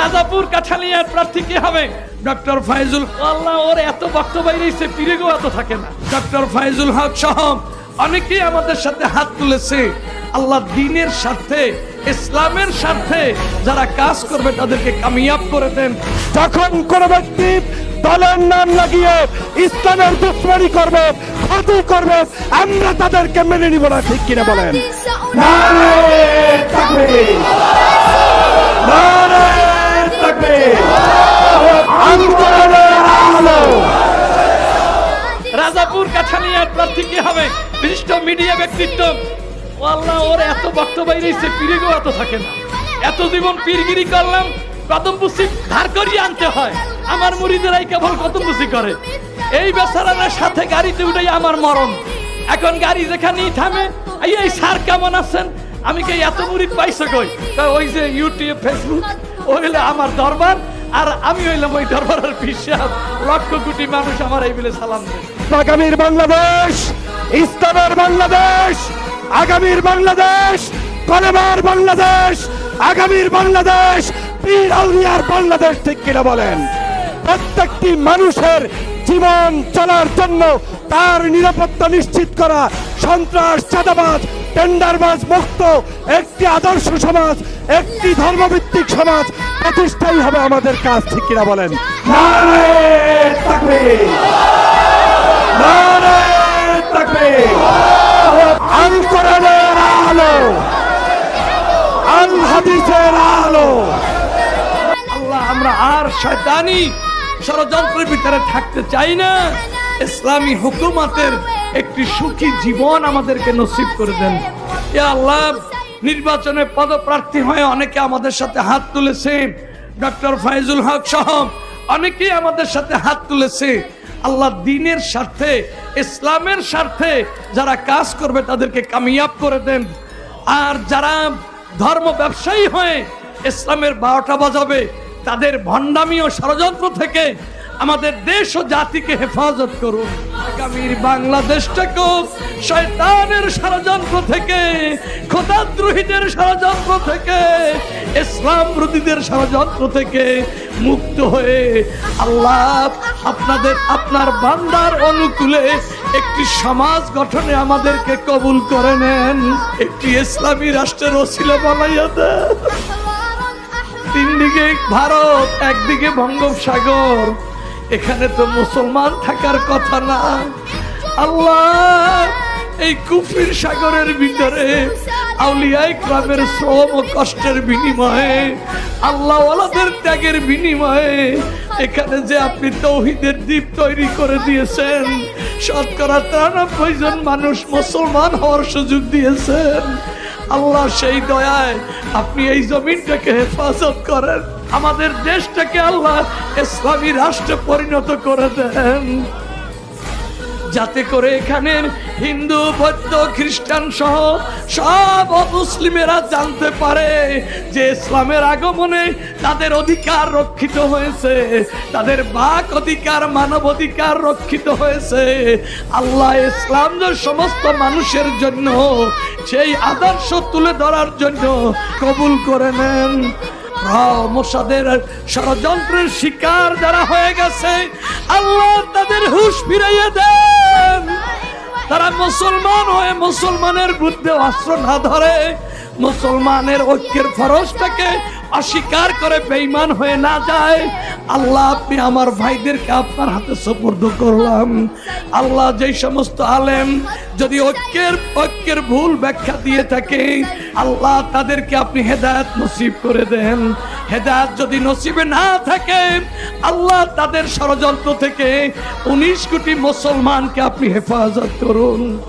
রাজাপুর কাঠালিয়ার প্রার্থী কে হবে? ডক্টর ফাইজুল। আল্লাহ, ওর এত বক্তব্য বাইরেছে, পিরিগো এত থাকে না। ডক্টর ফাইজুল হক সহ অনেকেই আমাদের সাথে হাত তুলেছে। আল্লাহ দ্বীনের স্বার্থে, ইসলামের স্বার্থে যারা কাজ করবে তাদেরকে কামিয়াব করে দেন। যখন কোন ব্যক্তি দলের নাম লাগিয়ে ইসলামের দুশ্মনী করবে, ক্ষতি করবে, আমরা তাদেরকে মেনে নিব না, ঠিক কিনা বলেন? নারে তাকবীর, নারে তাকবীর, আন্দোলনের আলো। রাজাপুর কাঠালিয়ার প্রার্থী কি হবে? বিশিষ্ট মিডিয়া ব্যক্তিত্ব। আল্লাহ, ওর এত বক্তব্য বাইরেছে, পিরিগো এত থাকে না। এত জীবন পীরগিরি করলাম, কদম বুসি ধার করিয়ে আনতে হয়। আমার মুরিদেরাই কেবল কদম বুসি করে। এই বেচারার সাথে গাড়িতে উঠে আমার মরণ। এখন গাড়ি যেখানেই থামে, এই স্যার কেমন আছেন? আমি কে এত মুরিদ পাইছে কই? ওই যে ইউটিউব, ফেসবুক, ওই হলে আমার দরবার, আর আমি হইলাম ওই দরবারের পিসাব। লক্ষ কোটি মানুষ আমার এই বলে সালাম দেয়। আগামীর বাংলাদেশ ইসলামের বাংলাদেশ, আগামীর বাংলাদেশ কলেমার বাংলাদেশ, আগামীর বাংলাদেশ পীর আউলিয়ার বাংলাদেশ, ঠিক কিনা বলেন? প্রত্যেকটি মানুষের জীবন চলার জন্য তার নিরাপত্তা নিশ্চিত করা, সন্ত্রাস, চাঁদাবাজ, টেন্ডারবাজ মুক্ত একটি আদর্শ সমাজ, একটি ধর্মভিত্তিক সমাজ প্রতিষ্ঠাই হবে আমাদের কাজ, ঠিক কিনা বলেন? নারে তাকবীর, নারে তাকবীর, আল কোরআনের আলো, আল হাদিসের আলো। আল্লাহ, আমরা আর শয়তানি ষড়যন্ত্রের ভিতরে থাকতে চাই না। ইসলামী হুকুমতের একটি সুখী জীবন আমাদেরকে নসিব করে দেন। ইয়া আল্লাহ, নির্বাচনে পদপ্রার্থী হয়ে অনেকে আমাদের সাথে হাত তুলেছে। ডক্টর ফাইজুল হক সহ অনেকেই আমাদের সাথে হাত তুলেছে। আল্লাহ দ্বীনের স্বার্থে, ইসলামের স্বার্থে যারা কাজ করবে তাদেরকে কামিয়াব করে দেন। আর যারা ধর্ম ব্যবসায়ী হয়ে ইসলামের 12টা বাজাবে, তাদের ভণ্ডামি ও ষড়যন্ত্র থেকে আমাদের দেশ ও জাতিকে হেফাজত করুন। আগামীর বাংলাদেশটাকে শয়তানের ষড়যন্ত্র থেকে, খোদাদ্রোহীদের ষড়যন্ত্র থেকে, ইসলাম বিরোধীদের ষড়যন্ত্র থেকে মুক্ত হয়ে আল্লাহ আপনার বান্দার অনুকূলে একটি সমাজ গঠনে আমাদেরকে কবুল করে নেন। একটি ইসলামী রাষ্ট্রের ওসিলা বানাইয়া দেন। তিন দিকে ভারত, একদিকে বঙ্গোপসাগর, এখানে তো মুসলমান থাকার কথা না। আল্লাহ, এই কুফরির সাগরের ভিতরে আউলিয়া ইকরামের শ্রম ও কষ্টের বিনিময়ে, আল্লাহ ওয়ালাদের ত্যাগের বিনিময়ে এখানে যে আপনি তৌহিদের দ্বীপ তৈরি করে দিয়েছেন, শতকরা 93 জন মানুষ মুসলমান হওয়ার সুযোগ দিয়েছেন। আল্লাহ, সেই দয়ায় আপনি এই জমিনটাকে হেফাজত করেন, আমাদের দেশটাকে আল্লাহ ইসলামী রাষ্ট্রে পরিণত করে দেন, যাতে করে এখানের হিন্দু, বৌদ্ধ, খ্রিস্টান সহ সব মুসলিমেরা জানতে পারে যে ইসলামের আগমনে তাদের অধিকার রক্ষিত হয়েছে, তাদের বাক অধিকার, মানব অধিকার রক্ষিত হয়েছে। আল্লাহ, ইসলাম যে সমস্ত মানুষের জন্য, সেই আদর্শ তুলে ধরার জন্য কবুল করে নেন। মোসাদের ষড়যন্ত্রের শিকার যারা হয়ে গেছে, আল্লাহ তাদের হুঁশ ফিরাইয়া দেন। তারা মুসলমান হয়ে মুসলমানের বিরুদ্ধে অস্ত্র না ধরে, মুসলমানের ঐক্যের ফরজটাকে অস্বীকার করে বেঈমান হয়ে না যায়। আল্লাহ, আপনি আমার ভাইদেরকে আপনার হাতে সুপর্দ করলাম। আল্লাহ, যেই সমস্ত আলেম যদি ঐক্যের ভুল ব্যাখ্যা দিয়ে থাকে, আল্লাহ তাদেরকে আপনি হেদায়েত নসিব করে দেন। হেদায়েত যদি নসিবে না থাকে, আল্লাহ তাদের ষড়যন্ত্র থেকে 19 কোটি মুসলমানকে আপনি হেফাজত করুন।